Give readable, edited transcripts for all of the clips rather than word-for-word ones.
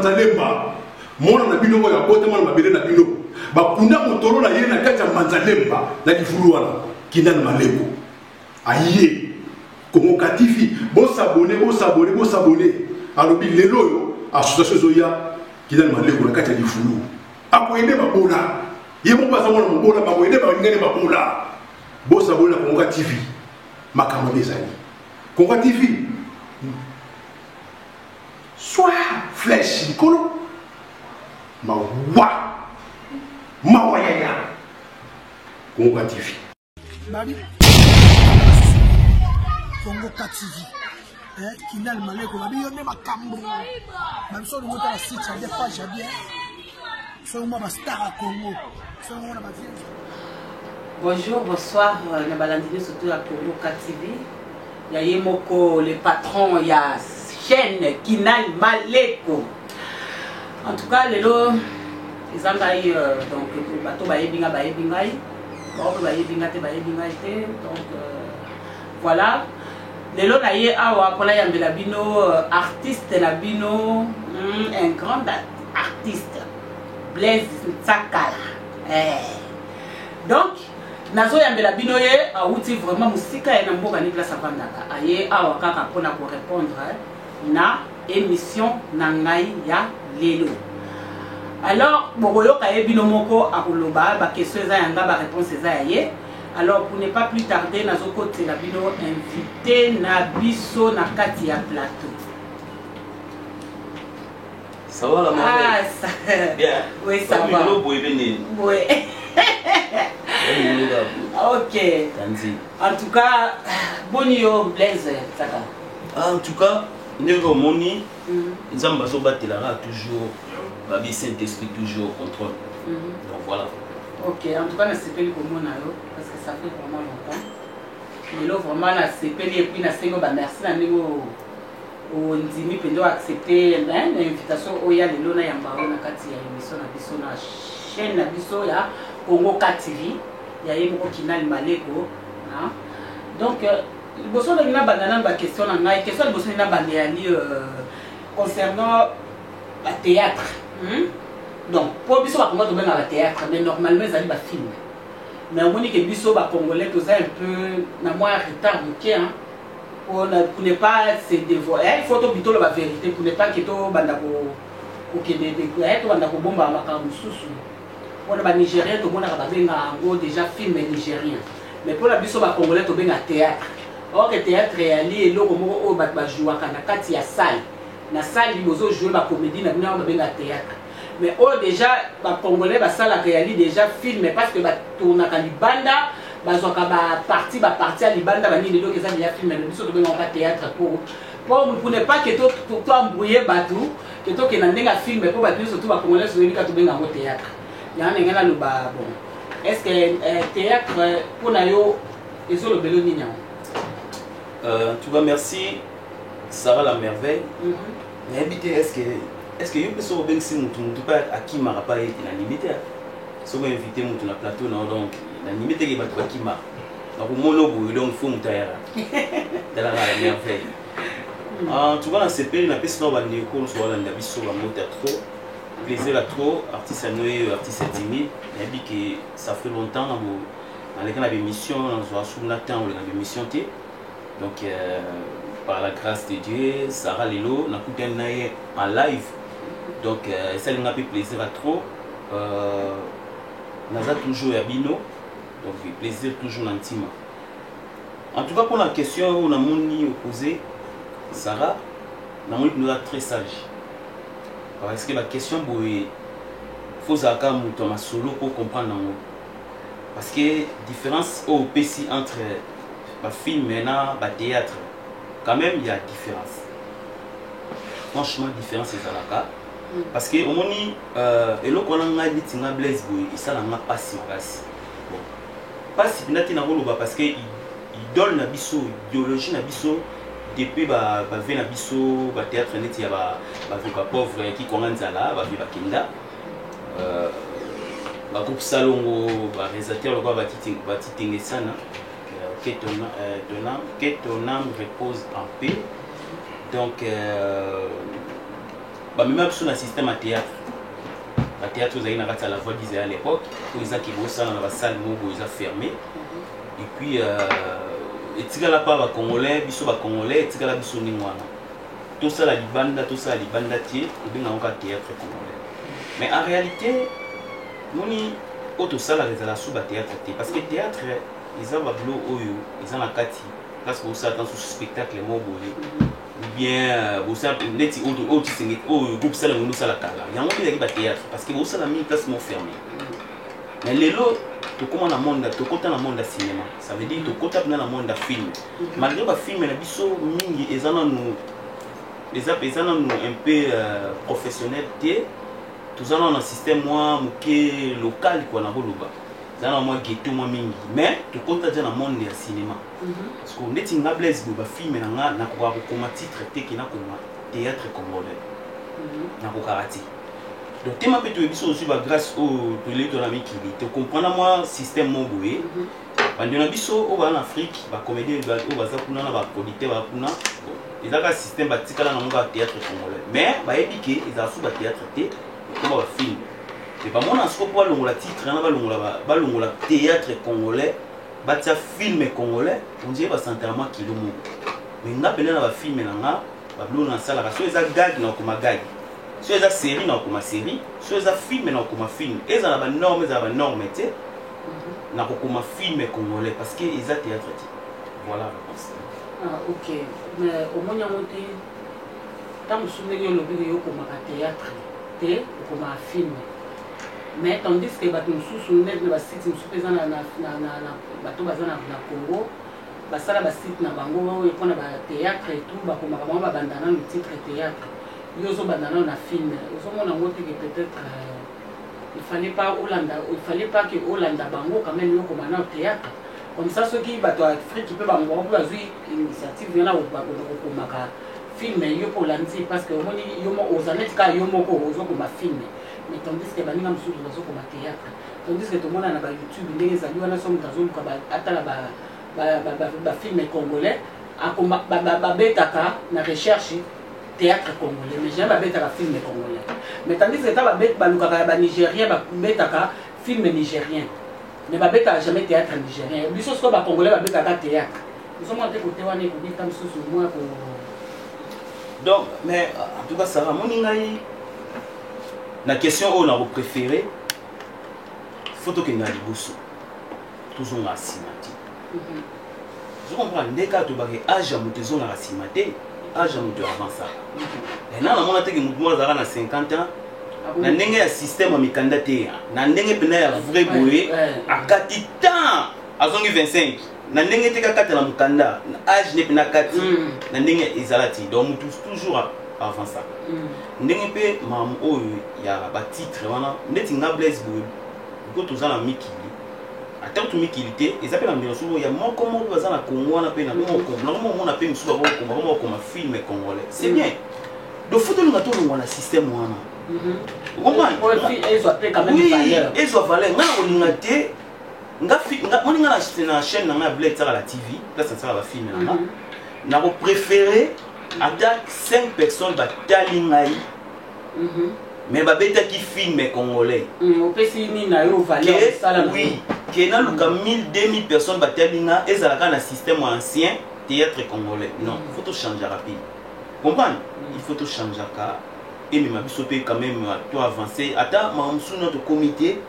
Manzalemba mona na bino ya bote mona mabele na bino bakunda motolo na ye na kati ya Manzalemba na difulu wana Kindal Maleko aye Congo Katifi bo s'abonner alobi lelo yo association zoya Kindal Maleko na kati ya difulu akoyede babola ye mo basa mona mobola bakoyede ba ngene babola bo s'abonner na Congo Katifi makambo bezali Congo TV soit flèche Nicolo Mawayaya Congo TV Congo TV Kindal Maleko babi yonde makambo mamso ngota la site ya page bien so moi ba star Congo so moi na ba. Bonjour, bonsoir, na balandine surtout à Congo TV. Il y a Yemoko, le patron, il y a chaîne Kindal Maleko. En tout cas, les lots, ils ont donc le bateau baebinga. Donc voilà. Les lots naïe awa pour la yambela bino artiste la bino un grand artiste Blaise Ntsakala. Donc nazo yambela bino ye auti vraiment musika ya mboka ni place avandaka aye awa kaka pona ko répondre na émission na ngai ya lelo. Alors bokoyo ka bino moko akoloba ba question za yanga ba réponse za ye. Alors pour ne pas plus tarder nazo côté la bino invité na biso na kati ya plateau. Ça va la maman? Ah ça bien. Oui ça va. Oui. Ok. En tout cas, bonio Blaise Ntsakala. En tout cas, Nego Moni, Nzamba Zobatela toujours, Babi Saint-Esprit toujours au contrôle. Donc voilà. Ok, en tout cas, on a CPL comme on a eu, parce que ça fait vraiment longtemps. Mais là, vraiment, on a CPL et puis on a fait merci à Nego Ndimi Pendo accepter l'invitation au Y'a le Lona Yambaro na kati ya émission na biso na chaîne na biso ya Congo TV. Il y a eu Kindal Maleko. Donc, il y a une question concernant le théâtre. Donc, pour Bisso, on va le théâtre, mais normalement, il y a des films. Mais on dit que Bisso, les Congolais, tout ça un peu, dans moins retard, pour ne pas se dévoiler. Il faut que la vérité, pour ne pas que tout on a Nigérien, tout le monde a déjà film nigérien. Mais pour la biso congolais, tout le monde a théâtre. Or, le théâtre est allé et l'eau joue à la salle. La salle, il faut jouer la comédie, il y a théâtre. Mais déjà, les congolais, la salle a réalisé déjà film, parce que tourne à Libanda, partie à Libanda, il y a déjà film, mais il y a théâtre pour ne pas que tout embrouillé, que tout un film, pour surtout les congolais, il y a théâtre. Est-ce que le théâtre pour nous est le bel nina? Tu vas merci Sarah la merveille. Mais habiter est-ce que vous pouvez bien si tu pas à qui m'a pas été animité? Si vous invitez mon na plateau donc l'animité qui va être qui m'a. Donc mon logo donc faut monter dans la merveille. Tu vas dans ces pays na peste no ba ndeko so wala ndabiso ba monter trop. Plaisir à trop, artiste à Noé, artiste à Timmy. Il dit que ça fait longtemps dans les émissions, on a sous Nathan, on a émission. Donc, par la grâce de Dieu, Sarah Lelo, on a écouté en live. Donc, ça nous a fait plaisir à trop. On a toujours à Bino. Donc, plaisir toujours intime. En tout cas, pour la question, on a opposé Sarah, on a nous très sage. Parce que la question, il faut que solo pour comprendre. Parce que la différence au PC entre le film et le théâtre, quand même, il y a une différence. Franchement, la différence est à la cas. Parce que au moment et là qu'on a dit que Blaise Boy, ça n'a pas si bon. Pas si parce que il donne la biso, idéologie la biso. Depuis ba na biso ba théâtre net ya ba pauvre qui commence là ba viva kinda ba groupe salongo ba réalisateur le ba titinga sana que ton âme repose en paix. Donc même sur un système à théâtre. Le théâtre, vous avez la voix disait à l'époque, où ils ont qui bossent dans la salle où ils ont fermé. Et puis, et tu as pas congolais, biso ba congolais, tu as la biso ningwana. Tout ça la libanda, tout ça la libanda tié, ou bien encore théâtre congolais. Mais en réalité, moni auto ça la sous ba théâtre parce que théâtre ils ont bablo oyo, ils ont la kati. Parce que vous attendez sur ce spectacle mo bolé. Ou bien vous savez neti auto singit o groupe ça la nous ça la kala. Il y a un qui ba théâtre parce que vous ça la mis place mo fermé. Mais les lots tu comment dans monde tu comptes dans le monde du cinéma. Ça veut dire tu comptes dans le monde du film. Malgré le film na biso mingi ils en nous les appaisants un peu professionnels tous en un système moi local quoi na boloba. Dans moi ghetto moi mingi mais tu comptes dans le monde du cinéma. Parce que neti nga blaise ba film na ko comme titre qui na comme théâtre congolais. Na ko karati. Donc tu m'as peut-être biso aussi grâce au télé de l'ami qui tu comprends moi système mon boé. Bandona biso au en Afrique ba comédie ba au baza kuna na ba producteur ba kuna. Ils ont un système bâti là dans théâtre congolais. Mais bah épiqué ils ont sous théâtre té comme un film. C'est pas mon asco pour le titre na ba longola théâtre congolais, bâti film congolais, on dirait ba centrement kilo mo. Mais nga pena na ba film na nga ba blo na sala parce que ils ont gag na comme gag. Sur les séries na comme série, sur les films na comme film. Ils ont ba normes té. Na comme film congolais parce que ils ont théâtre té. Voilà la réponse. Ah, ok. Mais au moins, tant que je suis comme un théâtre, comme un film. Mais tandis que les sous site présent na Congo, basala site na bango et qu'on a théâtre et tout, comme vraiment bandana le titre théâtre. Ils ont bandana na film. Ils ont mon que peut-être il fallait pas que Hollanda bango quand même comme un théâtre. Comme ça, ceux qui battent Afrique qui peuvent avoir une initiative, il y en a qui film pour l'anti parce que aux années il y a un film. Mais tandis que les gens sont comme théâtre. Tandis que tout le monde a YouTube, les amis sont dans film congolais, à recherche théâtre congolais. Mais jamais film congolais. Mais tandis que les Nigériens film nigérien. Mais je ne jamais théâtre nigérien. Les choses comme les Congolais, je ne théâtre. Nous sommes en train de faire donc, mais en tout cas, ça va. La question où on a préféré, il faut que nous ayons toujours la cinématique. Je comprends. Dès que tu as âge à monter dans la cinématique, âge à monter avant ça. Et là, on a dit que nous avons 50 ans. Na ndenge ya système amikanda te na ndenge pena ya vrai boye akati temps azongi 25 na ndenge te kaka na mukanda âge ne pena kati na ndenge ezalati donc toujours avant ça ndenge pe mam oyo ya ba titre wana ndeti nga blaise boye ko tozala mikili ata tu mikili te ezapela mbino subo ya moko bazana Congo wana pe na moko na pe msuba ko comme film congolais c'est bien do foto nga to ngwana système wana. Oui, ils ont valeur. Na chaîne na Bled à la TV, là ça sera la film là. Na préféré attaque 5 personnes ba talingai. Mais ba beta qui filme congolais. On peut signer na yo valeur ça. Oui, qui na luka 1000 2000 personnes ba talinga et ça na système ancien théâtre congolais. Non, il faut tout changer rapide. Comprendre? Il faut tout changer car et même quand même toi avancer attends notre comité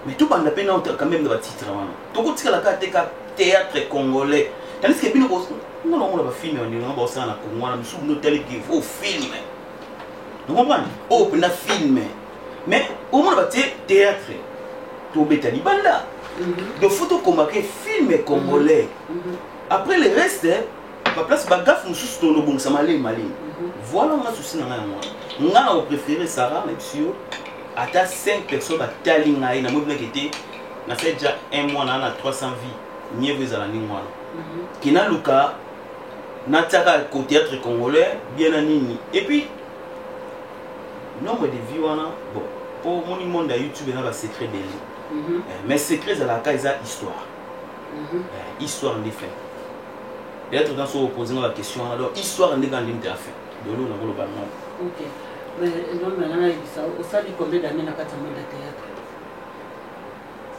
mais tout le monde quand même dans titre tout le théâtre congolais tandis que nous on film on a ça na Congo on sous nos télé qui faut film vous comprenez oh on a film mais au moins théâtre tout betani banda de photo comme film congolais après le reste la place bagaf nous sous nos bon ça malé voilà on a souci na moi on a préféré Sarah mais sûr à 5 personnes à talinga na mobile qui était na fait déjà un mois na 300 vies mieux vous à la ligne qui na luka na taka au théâtre congolais bien nini et puis nombre de vies wana bon pour mon monde à YouTube na ba secret de mais secret à la casa histoire histoire des faits peut-être dans ce opposant la question alors histoire des grandes lignes de la fin de l'eau na globalement. OK. Mais non, mais ça aussi combien d'années n'a pas de théâtre.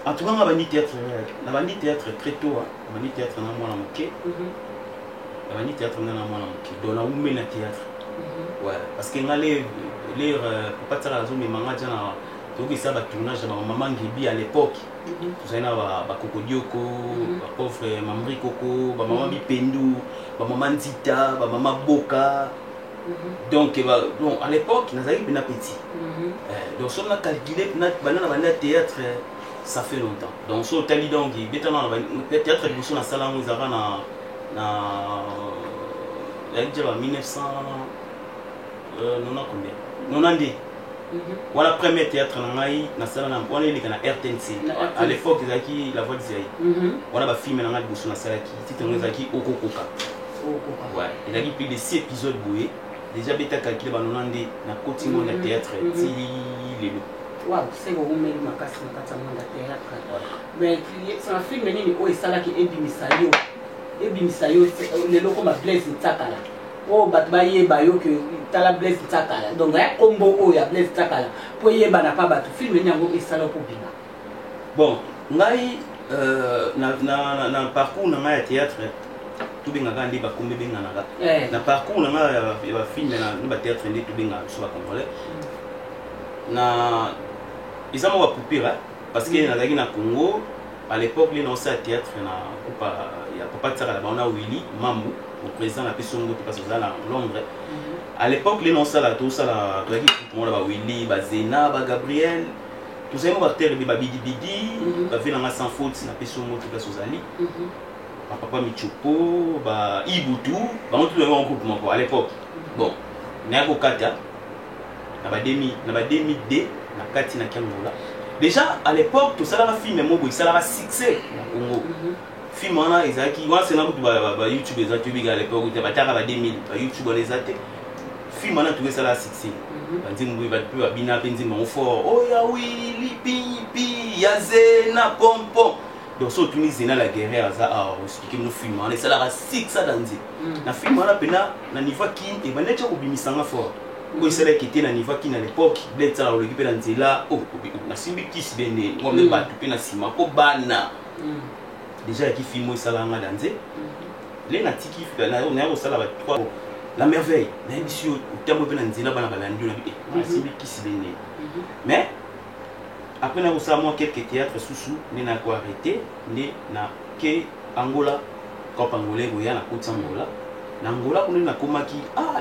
En tout cas, on a un théâtre très tôt. On a un théâtre dans mon amitié. On a un théâtre dans mon amitié. Donc, on a un théâtre. Ouais, parce que les pour pas dire la zone, mais maman jana donc ça va tournage de maman Gibi à l'époque. Tout ça na ba Kokodioko, ba pauvre Mamri Koko, ba maman Bipendu, ba maman Zita, ba maman Boka. Donc bon à l'époque nous avons bien petit. Donc on a calculé na théâtre ça fait longtemps. Donc so tali donc betana na théâtre de na sala nous avons na 1900 non combien 90. Voilà le premier théâtre na sala na on est na RTNC. À l'époque zaki la voix de Zai. On a ba film na ngadi na sala ki titre zaki Okokoka. Ouais, il y a plus de 6 épisodes boué. Déjà bêta calculé ba 90 na côté mon théâtre ti lelo. Wow, c'est bon mais ma casse na kata mon théâtre. Mais c'est un film nini o esala ki ebimisayo lelo comme Blaise Ntakala. Oh batba yeba yo que tala Blaise Ntakala. Donc ya combo o ya Blaise Ntakala. Po yeba na pa batu film nyango esala ko bina. Bon, ngai na parcours na ngai théâtre tout bien ngandi ba kombe benga na parcours na ngai ba film na ba théâtre ndi tout bien so ba congolais. Na ils ont poupée parce que na na Congo à l'époque les non ça théâtre na pas il y a pas de ça là on a Willy Mamou au président la personne qui passe là en Londres à l'époque les non ça là tout ça là tout le monde ba Willy ba Zena ba Gabriel tout ça ba terre ba Bidi Bidi ba vina sans faute na personne qui passe aux ali papa Michupo ba Ibutu ba on tout le monde groupe à l'époque bon na ko kata na ba 2000D na kati na Kangola. Déjà à l'époque tout ça là film mo ça là succès na Congo. Film on a ezaki wa c'est na ba YouTube ezaki biga à l'époque tu ba tara ba 2000 ba YouTube les até. Film on a trouvé ça là succès. Ba nzimbu ba peu abina penzi mon fort. Oh ya oui lipi ya zena pompom. Donc so tu mis la guerre ça a expliquer nos films on est ça là succès dans na film on a pena na niveau kin et ba necha ko bimisanga fort. Quand il était dans le niveau qui à l'époque, il était là, il était là, oh, il a simbi qui se baigne, moi même pas tout na sima, ko bana. Déjà qui filme ça là dans danser. Les nati qui fait là, on est au sala trois. La merveille, na émission au terme de danser là bana balandi na bi. On simbi qui se baigne. Mais après na ça moi quelques théâtres sous ni na ko arrêté, ni na ke Angola, quand Angolais goya na côte Angola. Na Angola on na komaki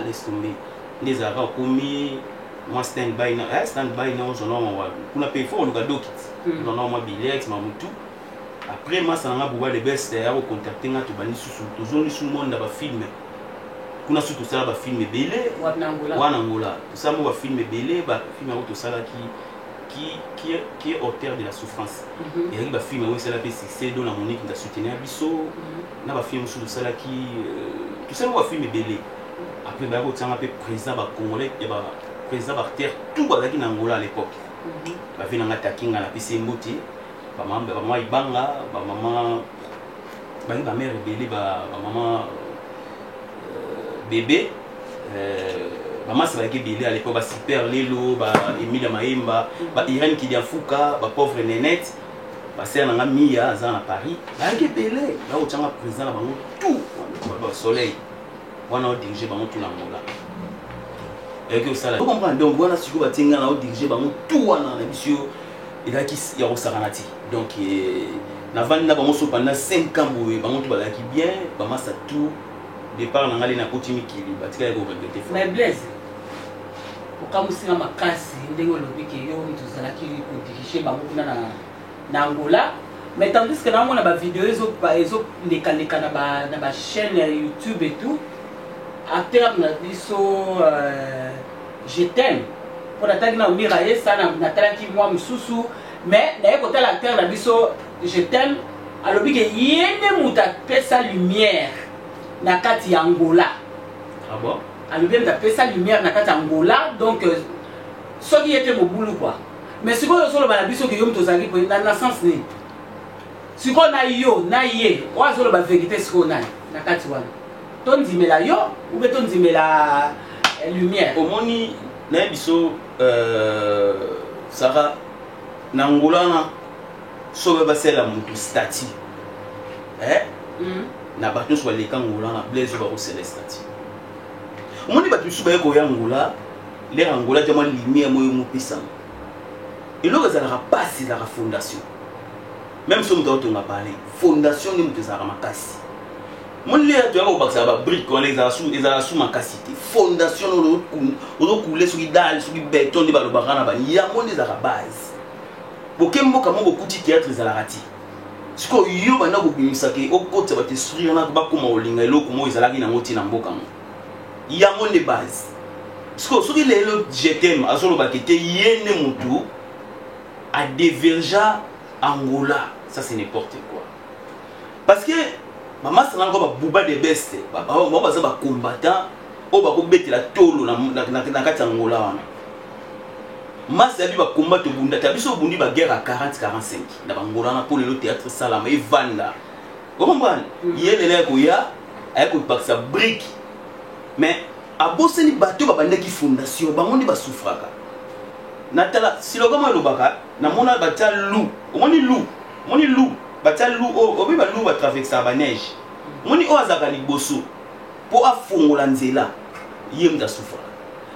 laisse tomber. Les arabes commis moi stand-by na on a kuna pay for le cadeau kit on a moi bilex mamutu après moi ça na buba le best ya ko contacter nga to bani susu to zone sous monde ba film kuna surtout ça ba film belé wana Angola tout ça moi ba film belé ba film auto sala qui est auteur de la souffrance et ba film oui c'est la PCC dont la Monique da soutenir biso na ba film sous sala qui tout ça moi ba film belé. Après, il y a un président congolais et président terre tout bazaki na Angola à l'époque. Ba vina ngatakinga na PC Mboti, ba maman Ibanga, ba maman ba mère belé ba maman bébé maman c'est ba belé à l'époque ba Super Lelo, ba Emilia Maemba, ba Irène Kidiafuka, ba pauvre Nénette, ba sœur na Mia à Paris. Ba belé, là où tanga président ba tout ba soleil. On a dirigé par tout l'Angola. Et que ça, vous comprenez donc, on a su que Batinga a dirigé par tout l'Angola. Il y a qui y a au Saranati. Donc, Navan n'a pas pendant 5 ans, tout va bien, Bama ça tout. Départ, on a allé à Kotimi qui Batika est au regretté. Mais Blaise, pour que vous ma casse, il y a tout ça qui dirigé par l'Angola. Mais tandis que là, on a des vidéos, les chaîne YouTube et tout. À terme, je t'aime. Pour la taille na miraille, ça na taille moi msusu. Mais d'ailleurs côté la terre la biso, je t'aime. Alors que yene muta pesa lumière na kati Angola. Ah bon? Alors bien da pesa lumière na kati Angola. Donc ce qui était mon boulot quoi. Mais ce qu'on sur le balabiso que yom tozaki pour na naissance ni. Ce qu'on a yo na yé, on a sur le vérité ce qu'on a na kati wana. Ton dimela yo ou beton dimela lumière au moni na biso Sarah nangolana so ba sela mutu statut na bato so les kangolana Blaise ba ko sela statut moni bato so ba ko yangola les angola tellement lumière moyo mo pisa et là ça la passe la fondation même si on doit parler fondation ni mutu za makasi mon lait tu as au baksa ba brique on les a sous makasité fondation on couler sur idal sur béton ni ba lo bakana ba ya mon les a base bokembo kama bokuti théâtre za la rati siko yo bana ko bimisa ke okotsa ba te sourire na ba koma olinga eloko mo ezalaki na moti na mboka mo ya mon de base siko soki lelo je t'aime azolo ba kete yene mutu a diverger Angola ça c'est n'importe quoi parce que maman c'est encore buba de best on va ça combattant on va combattre la tolo na kati Angola wana masa bi ba combattre bunda tabiso bundi ba guerre à 40-45 na Angola na pour le théâtre Salama et Vanda vous comprenez yele na ko ya ay ko paksa brique mais a bosser ni bateau ba bandaki fondation ba ngondi ba souffraka natala silogo mo lobaka na mona batia loup moni loup batia loup obi ba loup ba traverser ba neige moni o azaka liboso po afungola nzela yemda souffra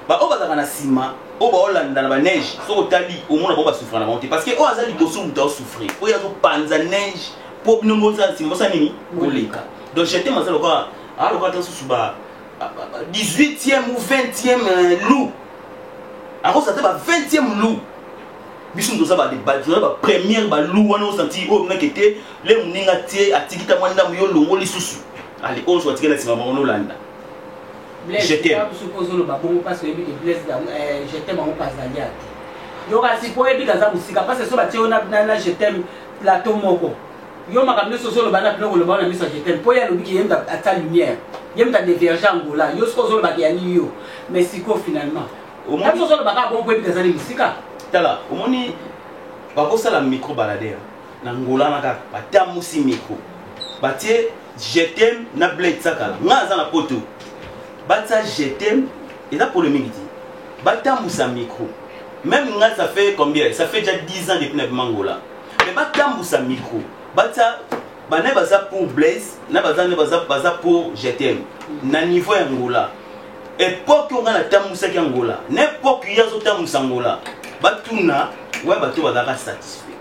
ba o bazaka na sima o ba olanda na ba neige so otali o mona bo ba souffra na monter parce que o azali liboso muta souffrir o yazo panza neige po binongo za sima sa nini boleka donc j'étais mazalo quoi alors quand on se suba 18e ou 20e loup alors ça te va 20e loup biso ndo ça va débattre ba première ba loup wana o senti o na kete le muninga tie atikita mwanda mu yo longo lisusu allez on soit tikela sima mono landa je t'aime suppose le babongo parce que Blaise je t'aime en pas d'alia yo ka si po ebi kaza musika parce que so ba tie ona na je t'aime plateau moko yo makamne soso le bana ploko le bana miso je t'aime po ya lobi ki yemda ata lumière yemda diverger Angola yo so le ba ki yani yo mais siko finalement au moins soso le baka bon po ebi kaza ni musika tala omoni bakosa la micro balader na Angola na ka batamusi micro batie je t'aime na Blaise Sakala ngaza na poto bata je t'aime et là pour le midi batamusa micro même nga ça fait combien ça fait déjà 10 ans depuis na Angola mais batamusa micro bata bana baza pour Blaise na baza pour je t'aime na niveau ya Angola époque on a la tamusa ki Angola n'époque yazo tamusa Angola batuna ouais bato bazaka satisfait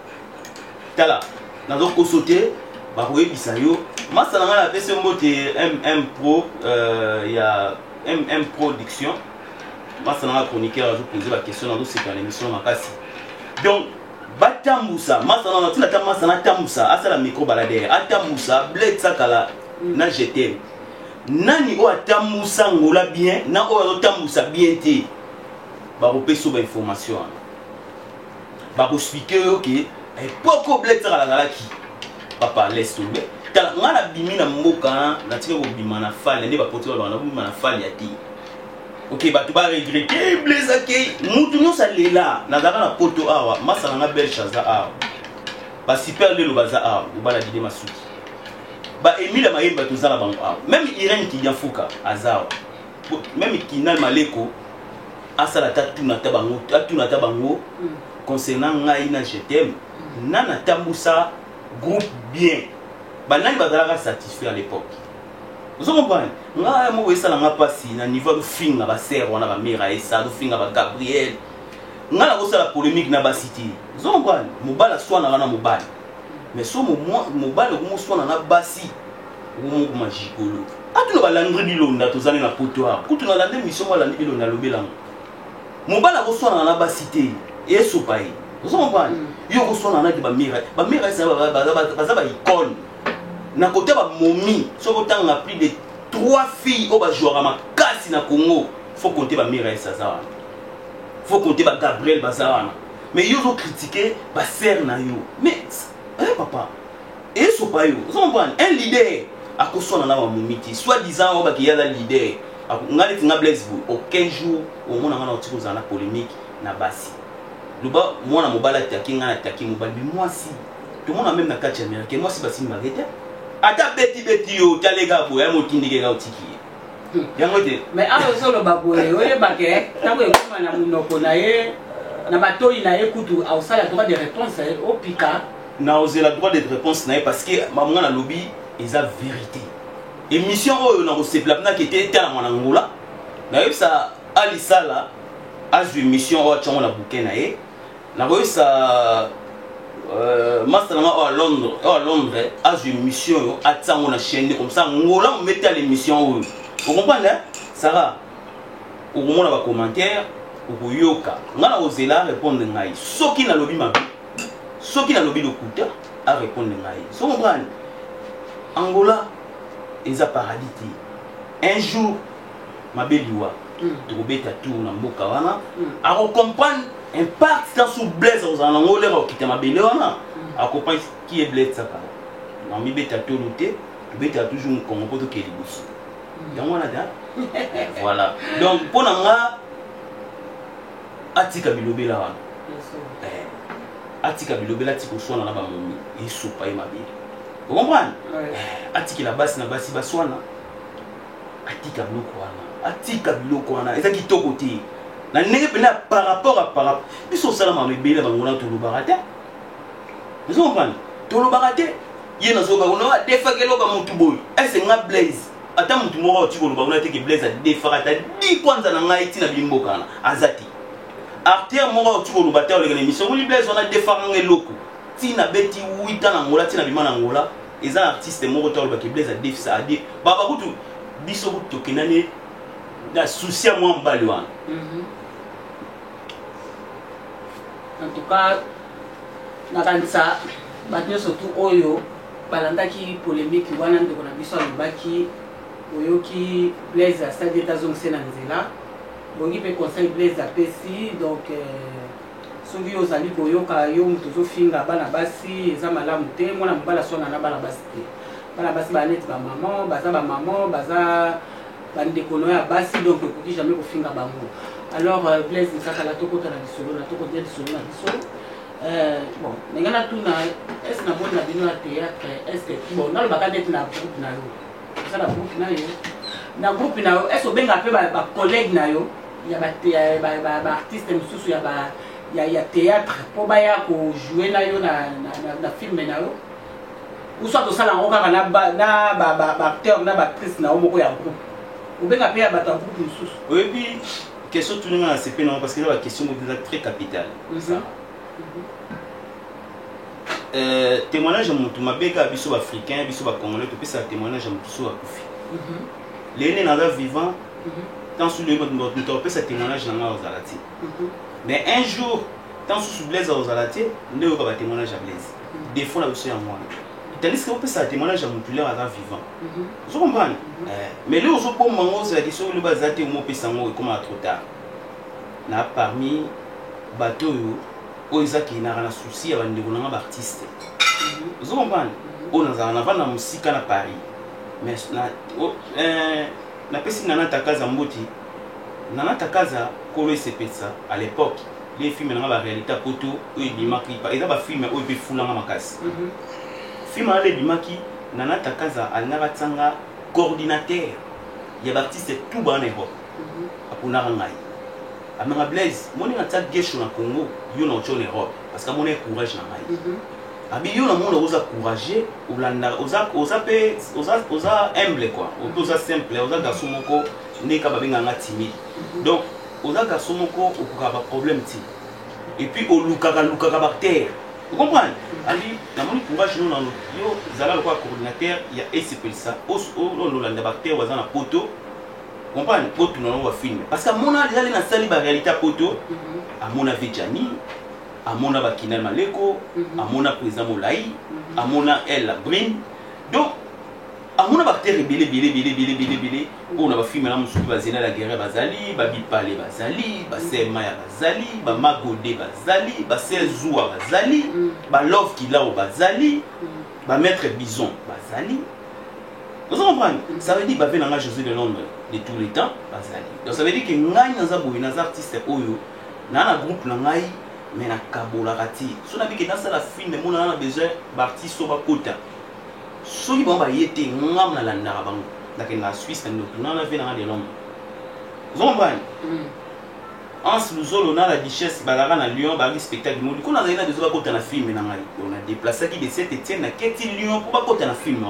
tala nazo ko sauter ba ko ebisa yo masala nga la pese mbote MM Pro il y a MM Production masala nga chroniqueur je poser la question dans cette émission makasi donc batambusa masala na tina tamasa na tambusa asala micro balader atambusa Blaise Sakala na je t'aime nani o atambusa ngola bien na o atambusa bien te ba ko peso ba information ba ko expliquer OK et pourquoi Blaise Sakala qui papa laisse tomber tala ngana bimi na mboka na tika ko bima na fali ne ba potira ba na bima na fali ya ti OK ba tu ba regretter Blaise akei mutu nyo salela na daka na poto awa masala nga Belshaza awa ba super lelo baza awa ba la dide masuki ba Emile Mayemba to zala bango awa même Irene Kinyafuka azawa même Kinal Maleko asala tatuna tabango concernant ngai na je t'aime nana tambusa groupe bien banani bazalaka satisfait à l'époque vous comprenez nga mo wesa nga pasi na niveau de finga ba sœur wana ba mera esa do finga ba Gabriel nga la kosa la polémique na ba city vous comprenez mobala swana wana mobala mais so mobala ko mo swana na basi mo magicolo atuno ba landri bilonda to zane na potoir kutu na lande mission wala ndi bilonda lobela mobala ko swana na ba city et sopai vous comprenez yo ko swana na ba mera esa ba icône na côté ba momi so ko tanga plus de 3 filles au ba jouer ma kasi na Congo faut compter ba mera esa za faut compter ba Gabriel Bazawana mais yo zo critiquer ba sœur na yo mais papa et sopai yo vous comprenez un leader a ko swana na ba momiti soit disant o ba ki ya la leader ngali tinga Blaise aucun jour au mona ngana otiko za na polémique na basi luba mwana mobala taki ngana taki mobali moi si tout le monde a même na catch américain moi si basi mbagete ata beti yo talega bo ya motindike ga otiki Mais alors solo baboye oye bake tango ekoma na munoko na ye na batoi na ye kutu ausala droit de réponse au pika na osela droit de réponse na ye parce que mamunga na lobby eza vérité émission oyo na kosepela mpena kete etala mwana ngola nayebisa alisala azwi émission oyo atyongo na bouquin na ye nakoyebisa master nanga oyo à Londres azwi émission oyo atiango na chaîne comme ça ngola mometi ya l'émission oyo okomprendre Sarah okomona bacommentaire okoyoka nga na ozela répondre ngai soki na lobi mabe soki na lobi lokuta a répondre ngai so comprendre Angola eza paradis te un jour mabe liwa tokobeta tour na mboka wana akocomprendre impact dans sous Blaise ozala nango oleka okita mabele wana acomprendre qui est Blaise Saka na mibeta tolo te tobeta toujours mokongo mpo tokee liboso yango wana da voilà donc mpo na nga atika bilobela wana atika bilobela atika oswana na bamomi esopa ye mabele okomprendre atikela basi na basi baswana atika biloko wana eza kitoko te na ndenge pena par rapport biso osalama mebele bangona tolobaka te ozo comprendre tolobaka te ye nazoka kuna adefaka eloka motu boye ese nga Blaise ata motu moko oti koloba kuna teke Blaise adefaka ata di kwanza na ngai ntina bimboka wana aza te artère moko oti koloba te oleka na émission moni Blaise wana adefaka nga eloko ntina beti 8 ans na ngola ntina bima na ngola eza artiste moko to olobaki Blaise adefisa adi baba kutu biso kutu tokendani na souci ya mwa mbali wana en tout cas nakanisa bato nyonso tu oyo balandaki polémique wana ndeko na biso alobaki oyoki Blaise asali ete azongise na nzela bongi mpe conseil Blaise apesi donc soki ozali koyoka yo moto ozofinga bana basi eza malamu te mwana mobali aswana na bana basi te bana basi baa neti bamama baza bamama baza bandeko no ya basi donc ekoki jamais kofinga bango alors Blaise nsakala tokota na lisolo na tokotia lisolo na biso bon ndenge natuna est-ce na moni na bino ya théâtre est-ce bon nalobaka ndeti na groupe na yo eza na groupe na yo na groupe na yo est-ce obenga mpe bacollègue na yo ya baartiste mosusu ya théâtre mpo baya kojoue na yo na filme na yo ou soit tosala yango kaka na baacteur na baactrice na yo moko ya groupe obenga mpe ya bato ya groupe mosusu oyebi question tourner na CP non parce que la question est très capitale. Témoignage à mon tout ma béga biso africain biso ba congolais to pesa témoignage à mon tout so akufi. Les nana vivant tant sous le mode to pesa témoignage na nga ozalati. Mais un jour tant sous Blaise ozalati ne ko ba témoignage à Blaise. Des fois la biso ya moi. Tandis que on peut ça témoignage à mon tout là vivant. Vous comprenez? Mais là on pour mango c'est la question le bazate mo pesa ngo comme trop tard. Là parmi bateau o ezaki na na souci ya bandeko na artiste. Vous comprenez? On a na musique na Paris. Mais na pesi na takaza mboti. Na takaza kolo sepetsa à l'époque. Les films na ba réalité poto o ebimaki pa eza ba film o be fulanga makasi. Film ale bimaki nana takaza alingaka tsanga coordinateur ya artiste tout ba en Europe apona ngai amanga Blaise moni na tsa gesho na Congo yo na en Europe parce que moni courage na ngai abi yo na mona oza courage olanda oza humble quoi oza simple oza garçon moko ndeka babenga nga timide donc oza garçon moko okuka ba problème ti et puis olukaka bactère. Vous comprenez? Ali, na moni courage nous dans yo zala le coordinateur il y a SPL ça on l'a bactère waza na poto. Vous comprenez? Poto non va filmer parce que mona déjà na sali ba réalité poto a mona Vejani a mona Bakina Maleko a mona président Molai a mona El Brin donc a mona bactère belé on a filmé la musuki bazena la guerre bazali ba bipale bazali ba semaya bazali ba magode bazali ba sezoua bazali ba love kila o bazali ba maître bison bazali. Vous comprenez? Ça veut dire ba venanga José de Londres de tous les temps bazali. Donc ça veut dire que ngai naza boy naza artiste oyo na groupe na ngai mais na kabola rati so na biki dans la film mona na besoin ba artiste so ba kota soki ba yete ngam na landa bango dans la Suisse, on a vu dans les Londres. Vous comprenez? En Luzolo, on a la richesse, Balara, na Lyon, Bari spectacle. On a des autres côtés dans film, on a déplacé qui de Saint-Étienne, na Keti Lyon, pour pas côté dans film.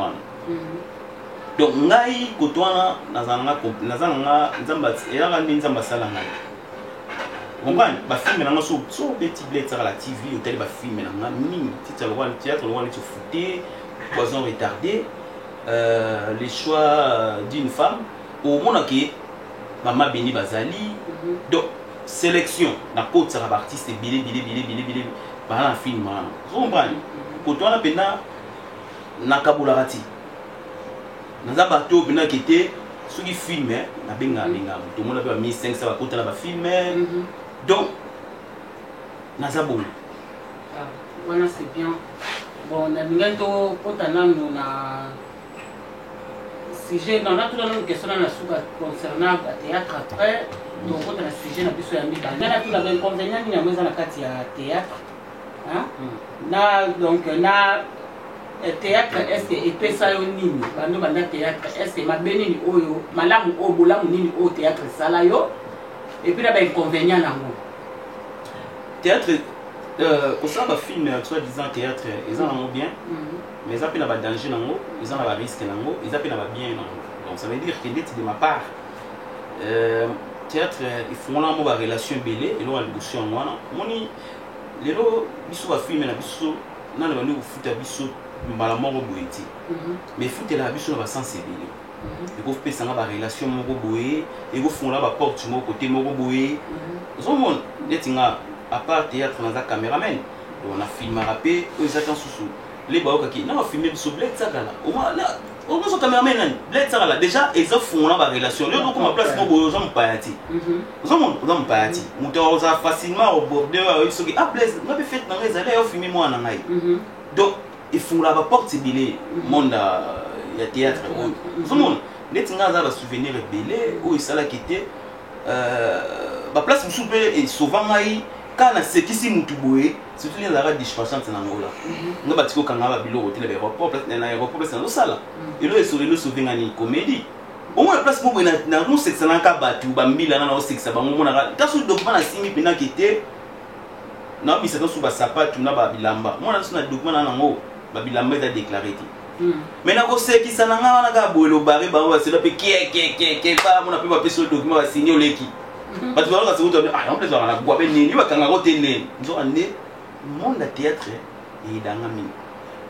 Donc, ngai kotwana nazanga nzamba era nzamba sala ngai. Vous comprenez? Ba film na so petit bled sur la TV, hôtel ba film na mini, théâtre le one to footer, poison retardé, les choix d'une femme au monde qui Mama Beni Bazali. Donc sélection na côte sur artiste bilé ba na film. Vous comprenez? Kotwana pena na kabularati. Naza bateau bina qui était ceux qui filmaient na benga tout le monde avait 1500 ba côté na ba filmer donc naza bon voilà c'est bien bon na mingato potana no na sujet dans la toute la question na suka concernant le théâtre après donc on a sujet na biso ya mibana na tout la inconvénient ni na na kati ya théâtre hein na donc na théâtre est-ce que epesa yo nini bando banda théâtre est-ce que mabeni ni oyo malamu o bolamu nini o théâtre sala yo et puis là ba inconvénient nango théâtre au sein de film soit disant théâtre ils en ont bien mais ils appellent ba danger nango ils en ont ba risque nango ils appellent ba bien nango donc ça veut dire que de ma part théâtre il faut na mo ba relation belé et là l'émotion wana moni lelo biso ba film na biso na na bandi ko futa biso mbala moko boyeti mais futela la biso na ba sensibilité et ko pesa nga ba relation moko boye et ko fonla ba porte moko côté moko boye zo mon netinga à part théâtre na za cameraman on a filmé rapé aux attends sous les ba okaki na filmer biso bled sakala au moins là au moins son cameraman nani bled sakala déjà ils ont fonla ba relation le donc ma place moko zo mpayati zo mon zo mpayati muto za facilement au border so ki ah bled na be fait na ngeza là filmer moi na ngai donc il faut la porte bilé monde ya théâtre tout le monde netinga za ba souvenir belé ou isala kité ba place musupe et souvent ngai kana sekisi mutu boye surtout les arrêts dispatchante na ngola nga batiko kanga ba bilo hôtel aéroport place na aéroport place na sala et le sur le souvenir ni comédie au moins place mo na nous sexe na ka batu ba mbila na o sexe ba mo na ta su document na simi pena kité na bisa to su ba sapatu na ba bilamba mo na su na document na ngo ba bilamba est déclaré mais na ko seki sana nga wana ka boelo bare ba wa se lope ke ba mo na pe ba peso document ba signer oleki ba tu ba ka se uto ah on peut voir na kwa be nini ba kanga ko tene nzo ande monde théâtre et dans mine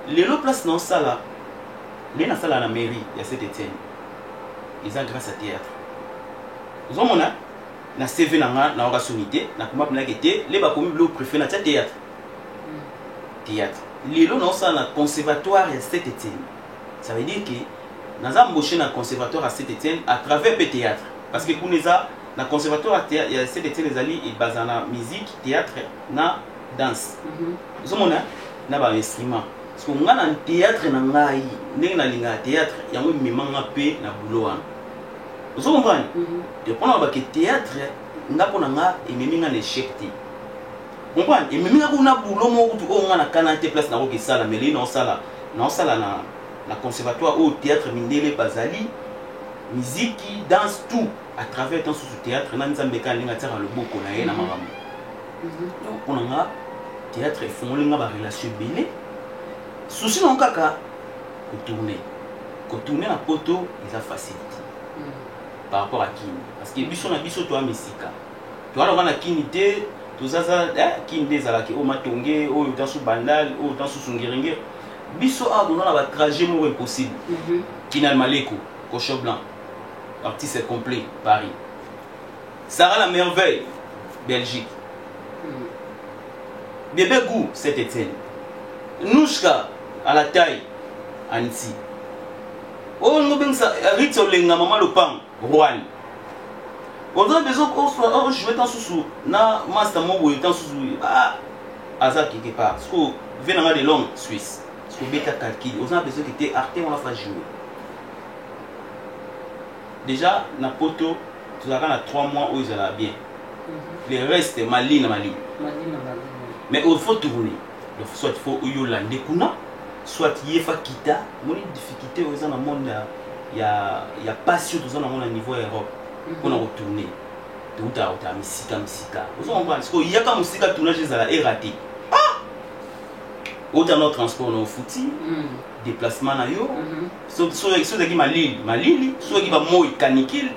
les lots place non sala les na sala na mairie ya Saint-Étienne ils ont grâce à théâtre zo mona na CV na nga na orationité na kuma pena kete les ba komi bleu préfet na théâtre les lots non sala na conservatoire ya Saint-Étienne ça veut dire que nous avons embauché dans le conservatoire à Saint-Étienne à travers le théâtre parce que nous avons dans le conservatoire à Saint-Étienne les alliés ils basent na musique théâtre na danse nous avons un instrument parce que nous avons un théâtre na ngai ndenge na linga théâtre yango mimanga pe na boulot wana vous comprenez de prendre ba que théâtre ngako na nga ememinga l'échec ti vous comprenez ememinga ko na boulot mo kutu o nga na kanate place na ko kesala mais li non sala na conservatoire au théâtre mindele bazali musique danse tout à travers dans ce théâtre na nzambe ka linga tsara loboko na ye na makambo donc on a théâtre font linga ba relation belé souci non kaka ko tourner na poto ils a facilité par rapport à Kini parce que biso na biso toamisika to ala na Kini te to zaza Kini dezala ki o matonge o tansu bandal o tansu sungirenge biso a donna la trajet mo impossible Kinal Maleko cochon blanc artiste complet Paris Sarah la merveille Belgique bébé goût Saint-Étienne Nouchka à la taille Annecy oh no ben ça Ritso lenga maman le pan Rouen on a besoin qu'on soit jouer dans sous na master mo boy dans sous ah azak quelque part parce que venant de langue suisse parce que bêta calcul on a besoin que tu arte on la fait jouer déjà na poto tu as 3 mois où ils allaient bien le reste Mali mais il faut tourner soit il faut Yolande kuna soit Yefa Kita mon difficulté aux dans le monde y a passion tout ça dans mon niveau Europe pour nous retourner tout à misika vous comprenez parce qu'il y a comme musika tournage à la raté autant notre transport no fouti déplacement na yo so qui malili so qui va moi canicule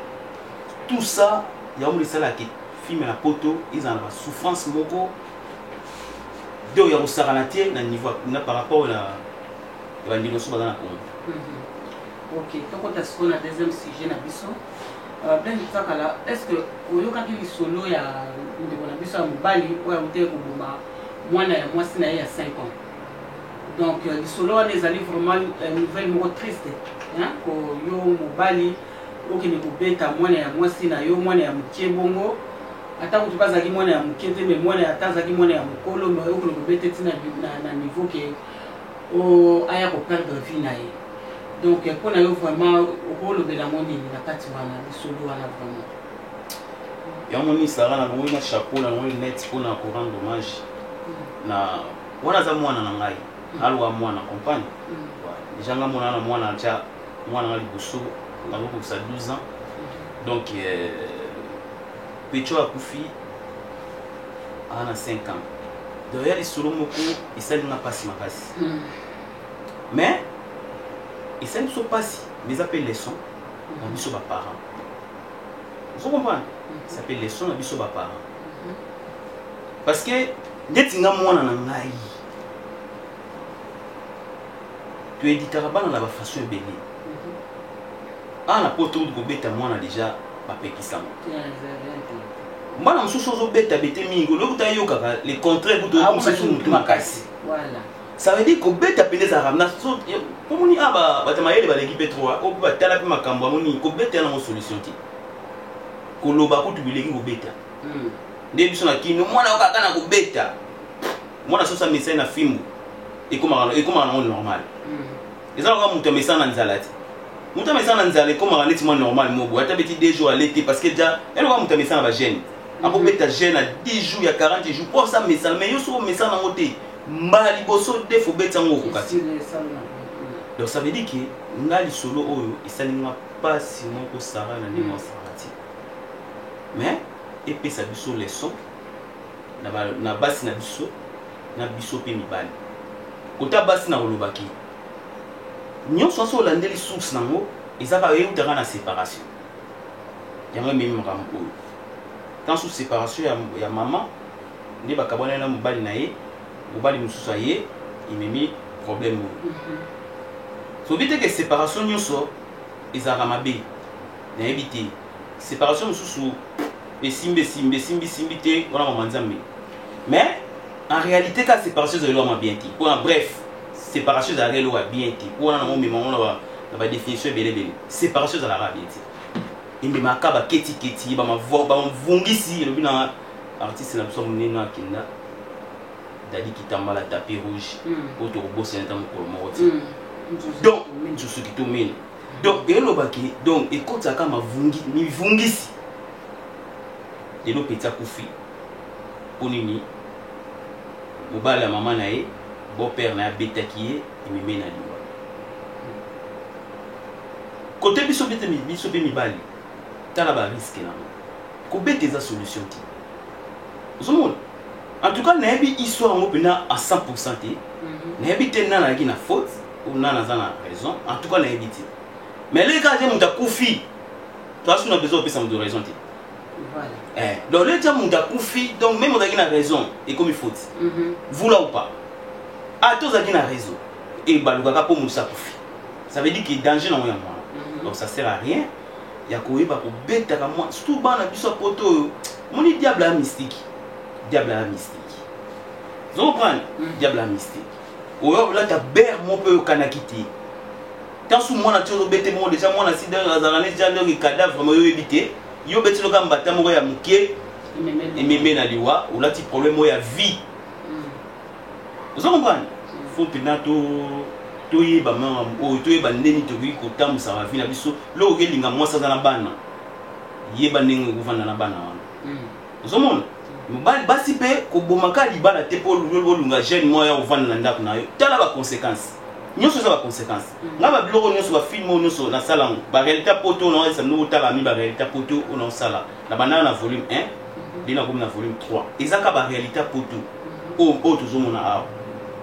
tout ça il y a un ça là qui filme la poto ils en ont souffrance moko donc il y a aussi un niveau par rapport à la dimension dans la Congo. Ok, donc on a deuxième sujet na biso. Plein de ça là, est-ce que au yoka ki solo ya ndeko na biso ya mobali oya muteko boma mwana ya mwasi na ya 5 ans. Donc le solo on ezali vraiment une nouvelle moko triste hein ko yo mobali okene kobeta mwana ya mwasi na yo mwana ya mukie bongo ata kutu bazaki mwana ya mukie te mais mwana ya tazaki mwana ya mukolo mais okene kobeta tina na niveau que o aya ko perdre vie na ye. Donc pour nous vraiment au rôle de la monnaie la carte wana solo wana vraiment. Ya moni sara na moni chapeau na moni net pour na rendre hommage na wana za mwana na ngai alwa mwana compagne déjà nga mwana na mwana acha mwana ngali buso na loko sa 12 ans donc pecho akufi ana 5 ans derrière les solo moko isali na pasi makasi mais et ça ne sont pas si mais ça s'appelle leçon na biso ba parents vous comprenez ça s'appelle leçon na biso ba parents parce que ndeti nga mwana na ngai tu éditera bana na ba façon ebele ana poto ko beta mwana déjà ba pekisama mwana mususu ozo beta bete mingo lo kuta yo kaka le contraire buto ko mususu mutu makasi voilà. Ça veut dire que beta pendeza ramna so pomoni aba batamayele ba l'équipe 3 ko ba tala pe makambo amoni ko beta na solution ti ko loba ko tubileki ko beta nde biso na kino mwana okaka na ko beta mwana so sa message na filmu et comment na normal ezala ko mutu message na nzalati mutu message na nzalati ko mara neti normal mobo ata beti 2 jours à l'été parce que déjà elle ko mutu message na ba jeune ako beta jeune à 10 jours il y a 40 jours pour ça message mais yo so message na ngote mbali boso defo betango kokati donc ça veut dire que ngali solo oyo isalinga pas sinon ko sara na ndimo sarati mais epé sa biso leçon na basi na biso pe mibali kota basi na olobaki nyonso so landeli source nango ezaka eutaka na séparation yango memi makambo oyo tant sous séparation ya maman ndi bakabona na mobali na ye mobali mususu aye imemi problème so bite que séparation nyonso ezaka mabe na ebité séparation mususu esimbe te wana mama nzambe mais en réalité ka séparation za lo ma bien ti pour bref séparation za lo wa bien ti pour na mo mema on va définition belebele séparation za la bien ti imbe makaba keti ba mvungisi lobi na artiste na biso munene na kinda dali kitamba la tapis rouge auto robot c'est un moko donc je suis qui tomine donc elo baki donc écoute ça kama ni vungisi de lo peta kufi ponini mobala mama na ye beau père na beta qui est imeme na liwa côté biso be mibali tala ba risque na ko beta za solution ti zomon. En tout cas, naebi histoire mo pena à 100% té. Naebi té na na na faute ou na na raison. En tout cas, naebi té. Mais les gars, j'ai mon koufi. Toi, tu as besoin de raison té. Voilà. Donc les gens mon koufi, donc même on a na raison et comme il faut. Vous là ou pas. Ah, tous a na raison. Et baluka pour musa koufi. Ça veut dire qu'il y a danger dans moi. Donc ça sert à rien. Ya ko yeba ko beta ka moi. Surtout bana biso poto. Mon diable mystique. Diable à mystique. Vous comprenez? Diable à mystique. Ou là, tu as ber mon peu kanakiti. Tant sous moi, tu as bêté mon déjà, moi, si dans la déjà le cadavre, moi, éviter. Yo bêté le gamba, t'as mon ya mouké. Et mémé na liwa. Ou là, tu problème, moi, ya vie. Vous comprenez? Faut que tu aies ba maman, ou tu aies ba neni, tu aies ba tam, ça va venir à biso. Là, où il y a moi, ça dans la banne. Yé ba neni, ou dans la banne. Vous comprenez? Basi pe ko bomaka libala te po lunga jeune moya ovanda na ndako na yo tala ba conséquences nyonso eza baconséquence nga babiloko nyonso bafilme oyo nyonso nasala yango baréalité poto oyo naesa ndenge otala mi baréalité poto oyo naosala na bandana na volume 1 nde nakomi na volume 3 eza ka baréalité poto oyo tozomona awa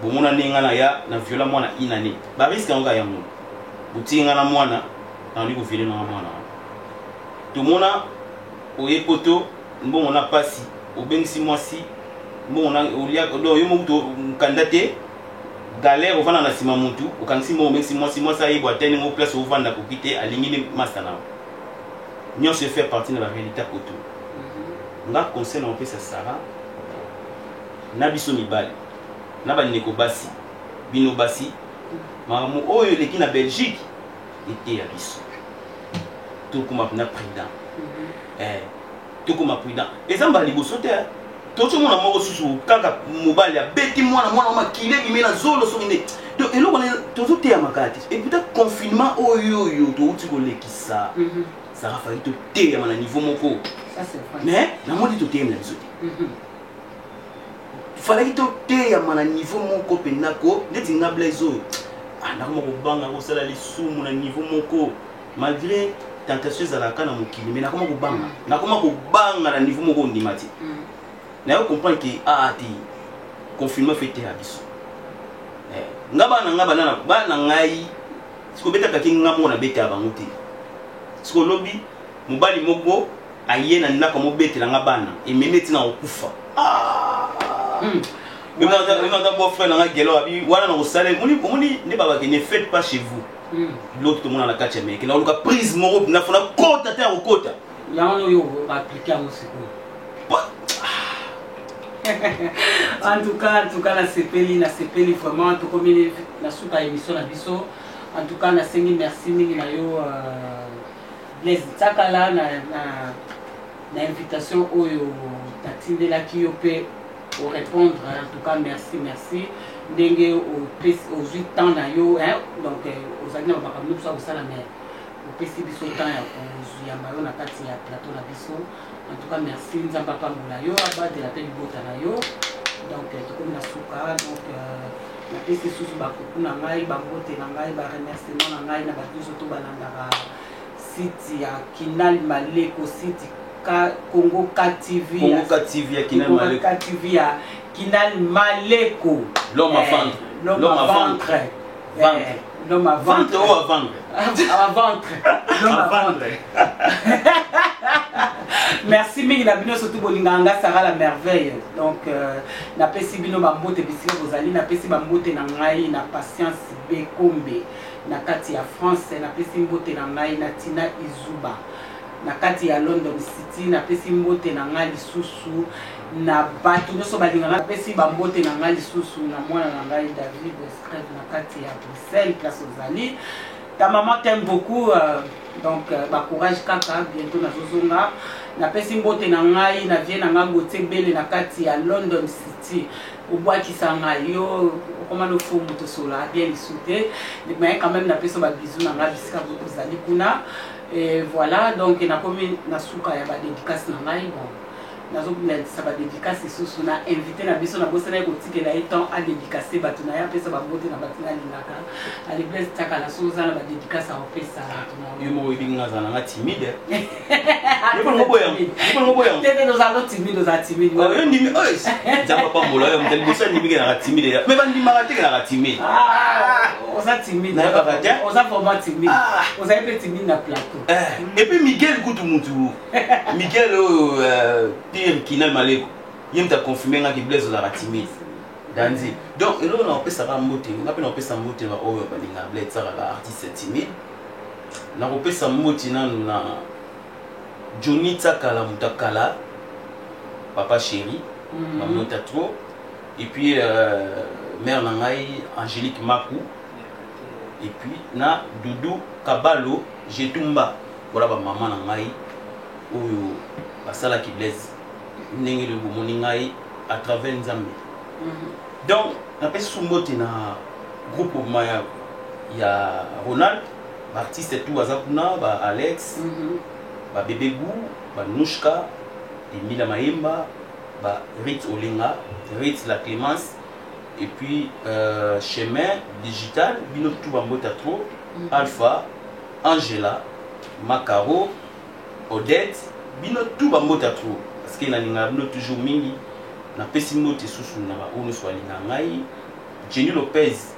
bomona ndenge nga na ya na viola mwana inane bariske yango ka yango botie nga na mwana naoli koviole nanga mwana tomona oye poto mbongo na pasi obengisi mwasi mbongo na yo mokuto mokanda te galère ovanda na nsima mutu okangisi mbongo obengisi mwasi ayebwa te ndenge place ovanda koki te alingi ne masta na nyonso efaire partie na baréalité poto nga conseil na opesa Sara na biso mibali na bandeko basi bino basi makambo oyo eleki na Belgique ete ya biso tokoma mpena prudent tokoma prudent eza mbala liboso te tozomona moko susu kaka mobali abeti mwana makile bime na zolo soki nde donc eloko tozoteya makala te et peut-être confinement oyo touti kolekisa Sara fali toteyama na niveau moko mais namoni toteyami na biso te falaki toteyama na niveau moko mpendako ndeti nga Blaise oyo nakoma kobanga kosala lisumu na niveau moko malgré tentation ezalaka na mokili mais nakoma kobanga na niveau moko ondima te nayo comprendre ke te confinement fait te ya biso nga bana ngai sikobetaka ki nga moko na bete ya bango te sikolobi mobali moko aye na ndako mobetela nga bana ememi tina kokufa Même dans frère na gelo abi wana na osale moni ne baba ne faites pas chez vous l'autre tout le monde na kacha mais na luka prise moko na fona kota te okota yango yo appliquer en siko en tout cas na sepeli vraiment to comme na suka émission na biso en tout cas na sengi merci mingi na yo Blaise Tsakala na invitation oyo tatindela ki yo pe pour répondre. En tout cas, merci. Ndenge aux 8 ans na yo, donc aux années on va comme nous ça au salon mais au PC biso temps aux yambayo na kati ya plateau na biso. En tout cas, merci nzamba pambola yo aba de la télé bota na yo. Donc comme na suka donc na PC sous ba kuna ngai ba bote na ngai ba remerciement na ngai na ba biso to balanda site ya Kinal Maleko site Congo KTV ya Kinal Maleko. KTV ya Kinal Maleko. L'homme à vendre. L'homme à ventre. L'homme à ventre. Ou à vendre. À ventre. L'homme à vendre. Merci mingi na bino surtout bolinganga Sara la merveille. Donc na pesi bino bambote bisika bozali na pesi bambote na ngai na patience Bekombe na kati ya France na pesi mbote na ngai na Tina Izuba. Na kati ya London City na pesi mbote na ngai lisusu na bato nyonso balinganga na pesi bambote na ngai lisusu na mwana na ngai David Escrève na kati ya Bruxelles place Ozali. Ta maman t'aime beaucoup donc ba courage kaka bientôt na zozonga na pesi mbote na ngai na vie na ngai Gauthier Bele na kati ya London City obwakisa ngai yo comment le faut moto sola bien lisouté mais quand même na pesi ba bisous na ngai bisika Ozali kuna. Et voilà, donc na komi na suka ya ba dédicace na ngai bon. Nazo ça ba dédicace sous na invité na biso na bossa na ko tikela étant à dédicacer batu na ya pesa ba bote na batinga linaka. Ali Blaise Tsakala soza na ba dédicace a pesa na. Yo mo ibinga za na timide. Yo ngo boya. Tete nos alo timide Yo ndimi Nzamba pambola yo mteli bossa ndimi na timide. Mais bandi marate na timide. Oza timide. Na ba kaja. Oza vraiment timide. Oza pe timide na plateau. Et puis Miguel Koutumutu. Miguel Pire Kinal Maleko. Il m'a confirmé que Blaise la timide. Danzi. Donc là on a ça mbote, on a pas on mbote na oyo balinga Blaise Tsakala artiste timide. Na kopesa mbote na Johnny Tsakala Mutakala papa chéri, maman trop. Et puis mère nangai Angélique Makou. Et puis na Doudou Kabalo Jetumba. Voilà ba maman nangai oyo basala ki Blaise ndenge le bomoni ngai à travers Nzambe. Donc na pesi sumbote na groupe maya ya Ronald artiste tout azakuna ba Alex ba Bébé Gou ba Nushka Emila Maemba ba Ritz Olinga Ritz la Clémence et puis chemin digital bino tout bambota trop Alpha Angela Macaro Odette bino tout bambota trop parce que na ninga bino toujours mingi na pesi moto susu na ba ono swalinga ngai Jenny Lopez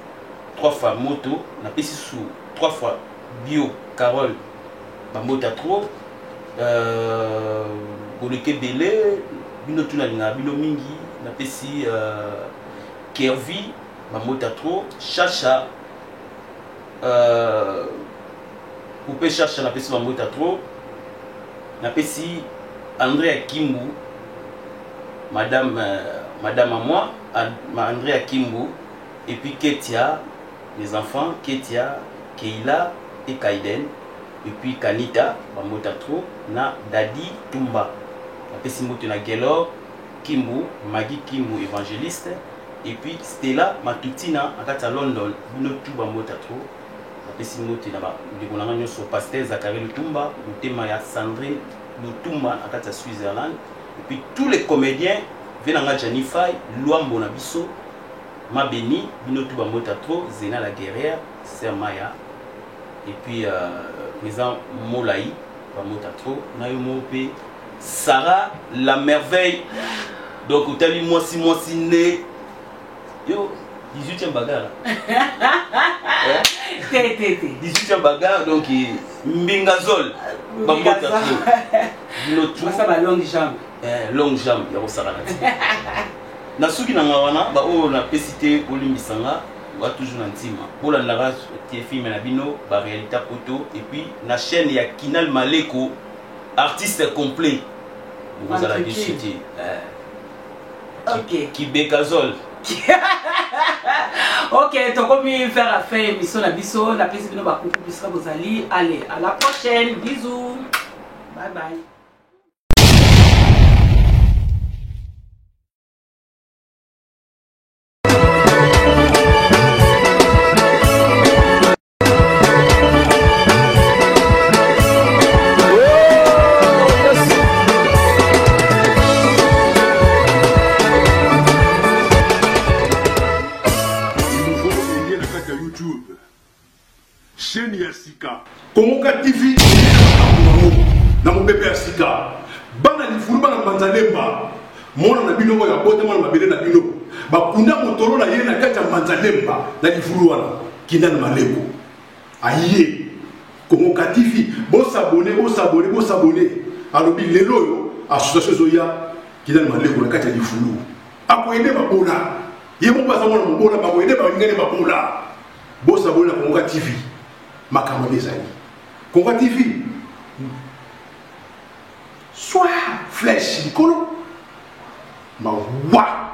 3 fois moto na pesi sous 3 fois bio Carole bambota trop Boleke Belé bino tout na ninga bino mingi na pesi Kervi bambota trop Chacha Coupé Chacha na pesi bambota trop na pesi André Kimbu madame à moi André Kimbu et puis Ketia les enfants Ketia Keila et Kaiden et puis Kanita bambota trop na Dadi Tumba na pesi moto na Gelor Kimbu Maggie Kimbu évangéliste et puis Stella Matutina à London bino tout bambota trop na pesi moto na ba ndikolanga nyoso pasteur Zachary Lutumba mutema ya Sandrine Lutumba à Switzerland et puis tous les comédiens venanga Janifai Luambo na biso Mabeni bino tout bambota trop Zena la guerrière Sœur Maya et puis président Molaï bambota trop na yo mope Sarah la merveille donc utali moi si né yo 18e bagarre 18e bagarre donc Mbingazol bambota trop bino tout ça ba longue jambe ya kosala na suki na ngawana ba o na pesité olimbisanga wa toujours na ntima pour la narration film na bino ba réalité photo et puis na chaîne ya Kinal Maleko artiste complet vous allez discuter OK Kibekazol OK tokomi faire affaire émission na biso na pesi bino ba coucou bisika bozali allez à la prochaine bisous bye bye. Chaîne ya Sika Kongoka TV na mobebe ya Sika bana lifulu bana manzalemba mona na bino ya bote mona mabele na bino bakunda motoro na ye na kati ya manzalemba na lifulu wana Kinal Maleko aye Kongoka TV bo s'abonner alobi lelo yo association zoya Kinal Maleko na kati ya lifulu akoyede babola ye mo pasa mona mobola bakoyede ba ngene babola bo s'abonner na Kongoka TV makambo ezali Kongoka TV soit flèche likolo ma wa